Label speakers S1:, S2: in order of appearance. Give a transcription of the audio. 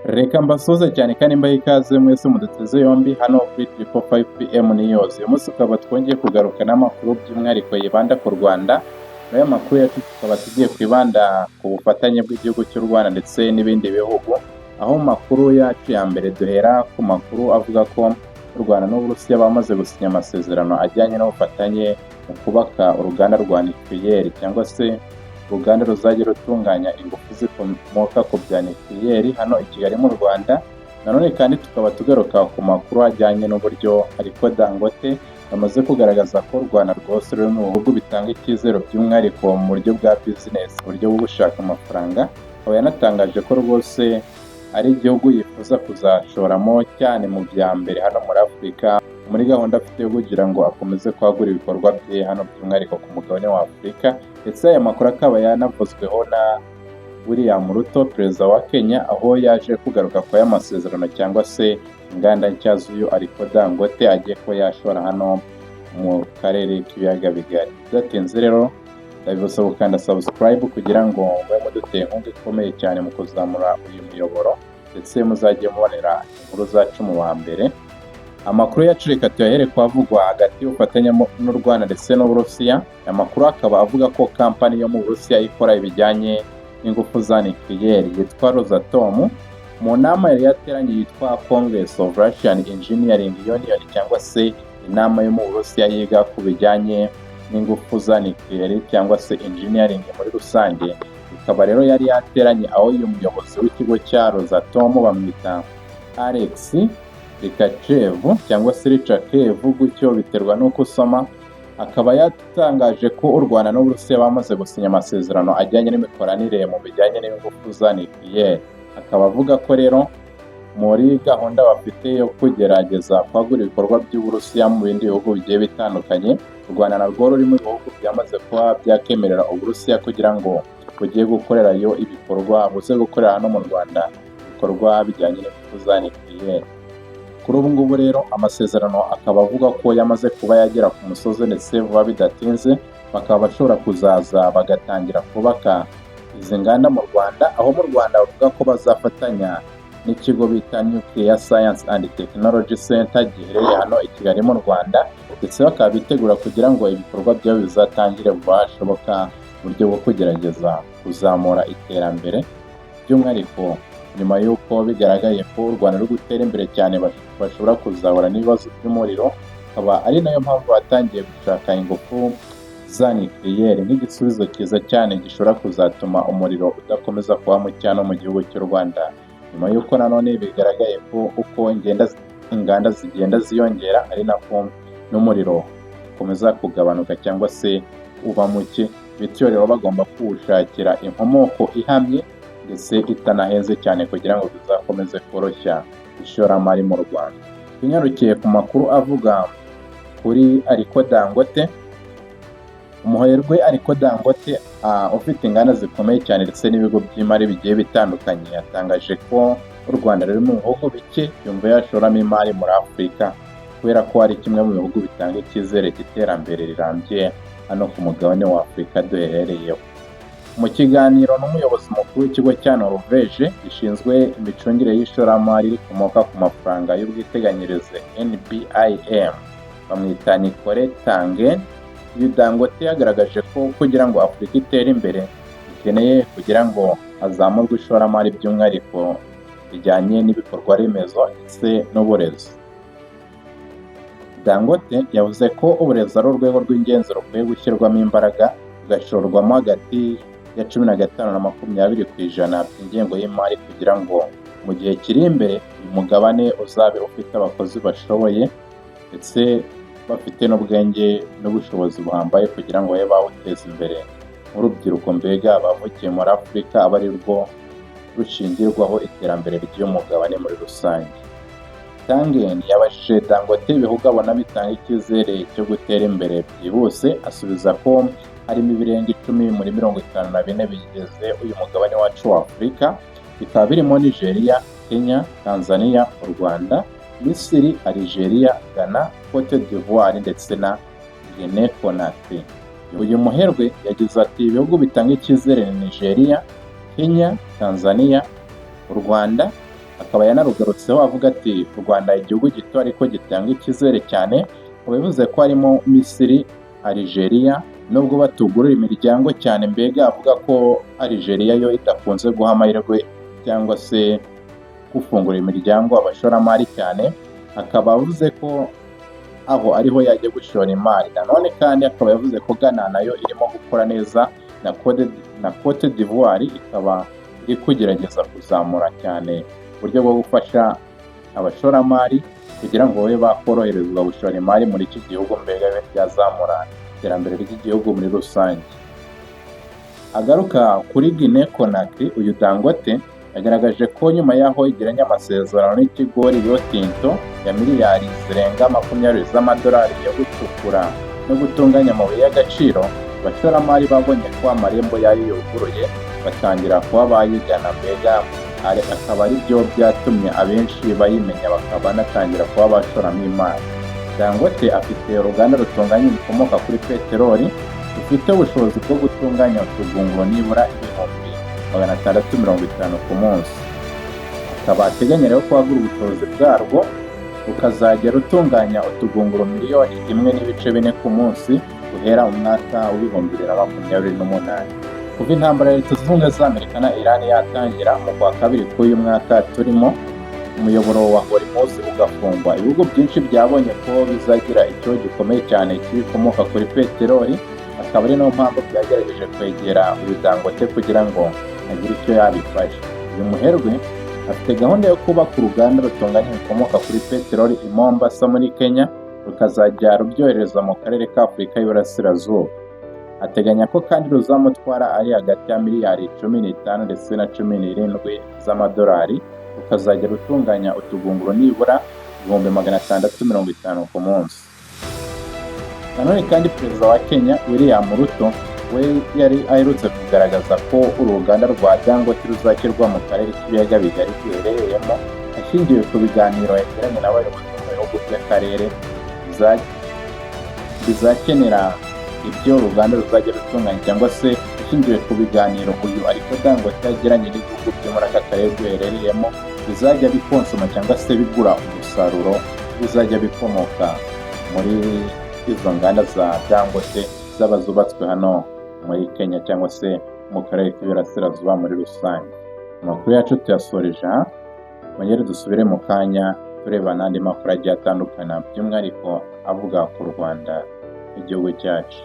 S1: Reka mbasuhuze cyane kandi mbahe ikaze mwese muduteze yombi hano kuri 555pm News. Uyu munsi tukaba twongeye kugaruka n'amakuru by'umwihariko yibanda ku Rwanda. Aya makuru yacu tukaba tugiye kwibanda ku bufatanye bw'igihugu cy'u Rwanda ndetse n'ibindi bihugu. Aho mu makuru yacu ya mbere duhera ku makuru avuga ko u Rwanda n'Uburusiya bamaze gusinya amasezerano ajyanye n'ubufatanye mu kubaka uruganda rwa nucleaire cyangwa se uruganda ruzajya rutunganya ingufu zikomoka ku bya nucleaire hano i Kigali mu Rwanda. Nanone kandi tukaba tugaruka ku makuru ajyanye n'uburyo Aliko Dangote bamaze kugaragaza ko u Rwanda rwose ruri mu bihugu bitanga icyizere by'umwihariko mu buryo bwa business, uburyo bwo gushaka amafaranga. Akaba yanatangaje ko rwose ari igihugu yifuza kuzashoramo cyane mu bya mbere hano muri Afurika, muri gahunda afite yo kugira ngo akomeze kwagura ibikorwa bye hano by'umwihariko ku mugabane wa Afurika. Ndetse aya makuru akaba yanavuzweho na William Ruto, perezida wa Kenya, aho yaje kugaruka ku y'amasezerano cyangwa se inganda nshya z'uyu Aliko Dangote agiye ko yashora hano mu karere k'ibiyaga bigari. Bidatinze rero ndabibutsa gukanda subscribe kugira ngo mube muduteye inkunga ikomeye cyane mu kuzamura uyu muyoboro, ndetse muzajye mubonera inkuru zacu mu wa mbere. Amakuru yacu reka tuyahere kwavugwa hagati y'ubufatanye n'u Rwanda ndetse n'Uburusiya. Amakuru akaba avuga ko kampani yo mu Burusiya ikora ibijyanye n'ingufu za nucleaire yitwa Rosatom, mu nama yari yateranye yitwa Congress of Russian Engineering Union cyangwa se inama yo mu Burusiya yiga ku bijyanye n'ingufu za nucleaire cyangwa se engineering muri rusange. Ikaba rero yari yateranye aho uyu muyobozi w'ikigo cya Rosatom bamwita Alex Likachev cyangwa se Lichakev, gutyo biterwa n'uko usoma. Akaba yatangaje ko u Rwanda n'Uburusiya bamaze gusinya amasezerano ajyanye n'imikoranire mu bijyanye n'ingufu za nucleaire. Akaba avuga ko rero muri gahunda bafite yo kugerageza kwagura ibikorwa by'Uburusiya mu bindi bihugu bigiye bitandukanye, u Rwanda narwo ruri mu bihugu byamaze kuba byakemerera Uburusiya kugira ngo bugiye gukorerayo ibikorwa, buze gukorera hano mu Rwanda ibikorwa bijyanye n'ingufu za nucleaire. Kuri ubu ngubu rero amasezerano akaba avuga ko yamaze kuba yagera ku musozi, ndetse vuba bidatinze bakaba bashobora kuzaza bagatangira kubaka izi nganda mu Rwanda, aho mu Rwanda bavuga ko bazafatanya n'ikigo bita Nuclear Science and Technology Center giherereye hano i Kigali mu Rwanda, ndetse bakaba bitegura kugira ngo ibikorwa byabo bizatangire vuba hashoboka mu buryo bwo kugerageza kuzamura iterambere, by'umwihariko nyuma y'uko bigaragaye ko u Rwanda ruri gutera imbere cyane bashobora kuzahura n'ibibazo by'umuriro. Akaba ari nayo mpamvu batangiye gushaka ingufu za nucleaire nk'igisubizo cyiza cyane gishobora kuzatuma umuriro udakomeza kuba muke hano mu gihugu cy'u Rwanda, nyuma y'uko nanone bigaragaye ko uko inganda zigenda ziyongera ari nako n'umuriro ukomeza kugabanuka cyangwa se uba muke, bityo rero bagomba kuwushakira inkomoko ihamye ndetse itanahenze cyane kugira ngo bizakomeze koroshya ishoramari mu Rwanda. Tunyarukiye ku makuru avuga kuri Aliko Dangote. Umuherwe Aliko Dangote ufite inganda zikomeye cyane ndetse n'ibigo by'imari bigiye bitandukanye, yatangaje ko u Rwanda ruri mu bihugu bike yumva yashoramo imari muri Afurika, kubera ko ari kimwe mu bihugu bitanga icyizere cy'iterambere rirambye hano ku mugabane wa Afurika duherereyeho. Mu kiganiro n'umuyobozi mukuru w'ikigo cya Norvège gishinzwe imicungire y'ishoramari rikomoka ku mafaranga y'ubwiteganyirize NBIM, bamwita Nicole Tangen, uyu Dangote yagaragaje ko kugira ngo Afurika itere imbere ikeneye kugira ngo hazamurwe ishoramari by'umwihariko bijyanye n'ibikorwa remezo ndetse n'uburezi. Dangote yavuze ko uburezi ari urwego rw'ingenzi rukwiye gushyirwamo imbaraga, rugashorwamo hagati ya 15 na 20% by'ingengo y'imari kugira ngo mu gihe kiri imbere uyu mugabane uzabe ufite abakozi bashoboye ndetse bafite n'ubwenge n'ubushobozi buhambaye kugira ngo babe bawuteza imbere. Nk'urubyiruko mbega bavukiye muri Afurika aba ari rwo rushingirwaho iterambere ry'umugabane muri rusange. Tangen yabajije Dangote ibihugu abona bitanga icyizere cyo gutera imbere byihuse, asubiza ko harimo ibirenga 10 muri 54 bigize uyu mugabane wacu wa Afurika, bikaba birimo Nigeria, Kenya, Tanzania, u Rwanda, Misiri, Algeria, Ghana, Cote d'Ivoire ndetse na Guinea Conakry. Uyu muherwe yagize ati ibihugu bitanga icyizere ni Nigeria, Kenya, Tanzania, u Rwanda, akaba yanarugarutseho avuga ati u Rwanda igihugu gito ariko gitanga icyizere cyane, akaba yavuze ko harimo Misiri, Algeria, nubwo batugurira imiryango cyane, mbega avuga ko Algeria yo idakunze guha amahirwe cyangwa se gufungura imiryango abashoramari cyane, akaba avuze ko aho ariho yajya gushora imari. Nanone kandi akaba yavuze ko Ghana nayo irimo gukora neza na Cote d'Ivoire ikaba iri kugerageza kuzamura cyane uburyo bwo gufasha abashoramari kugira ngo babe bakoroherezwa gushora imari muri iki gihugu, mbega bibe byazamura iterambere ry'igihugu muri rusange. Agaruka kuri Guinea Conakry, uyu Dangote yagaragaje ko nyuma y'aho igiranye amasezerano n'ikigo Rio Tinto ya miliyari zirenga 20 z'amadolari yo gucukura no gutunganya amabuye y'agaciro, abashoramari babonye ko amarembo yayo yuguruye batangira kuba bayigana, mbega akaba ari byo byatumye abenshi bayimenya bakaba banatangira kuba bashoramo imari. Dangote afite uruganda rutunganya ibikomoka kuri peteroli rufite ubushobozi bwo gutunganya utugunguru nibura 650 ku munsi. Akaba ateganya rero kwagura ubushobozi bwarwo rukazajya rutunganya utugunguru 1.4 ku munsi guhera mu mwaka w'2028. Kuva intambara ya Leta Zunze Ubumwe za Amerika na Iran yatangira mu kwa kabiri k'uyu mwaka turimo, umuyoboro wa Hormuz ugafungwa, ibihugu byinshi byabonye ko bizagira icyo gikomeye cyane kibikomoka kuri peteroli, akaba ari nayo mpamvu byagerageje kwegera uyu Dangote kugira ngo agire icyo yabifasha. Uyu muherwe afite gahunda yo kubaka uruganda rutunganya ibikomoka kuri peteroli i Mombasa muri Kenya, rukazajya rubyohereza mu karere ka Afurika y'Iburasirazuba. Ateganya ko kandi ruzamutwara ari hagati ya miliyari 15 ndetse na 17 z'amadolari, rukazajya rutunganya utugunguru nibura 650 ku munsi. Nanone kandi Perezida wa Kenya William Ruto we yari aherutse kugaragaza ko uruganda rwa Dangote ruzashyirwa mu karere k'ibiyaga bigari giherereyemo, ashingiwe ku biganiro yagiranye n'abayobozi mu bihugu by'akarere bizakenera ibyo uruganda ruzajya rutunganya, cyangwa se ashingiwe ku biganiro uyu ariko Dangote yagiranye n'ibihugu byo muri aka karere biherereyemo bizajya bikonsoma cyangwa se bigura umusaruro bizajya bikomoka muri izo nganda za Dangote zaba zubatswe hano muri Kenya cyangwa se mu karere k'Iburasirazuba muri rusange. Amakuru yacu tuyasoreje aha, twongere dusubire mu kanya tureba n'andi makuru agiye atandukana by'umwihariko avuga ku Rwanda igihugu cyacu.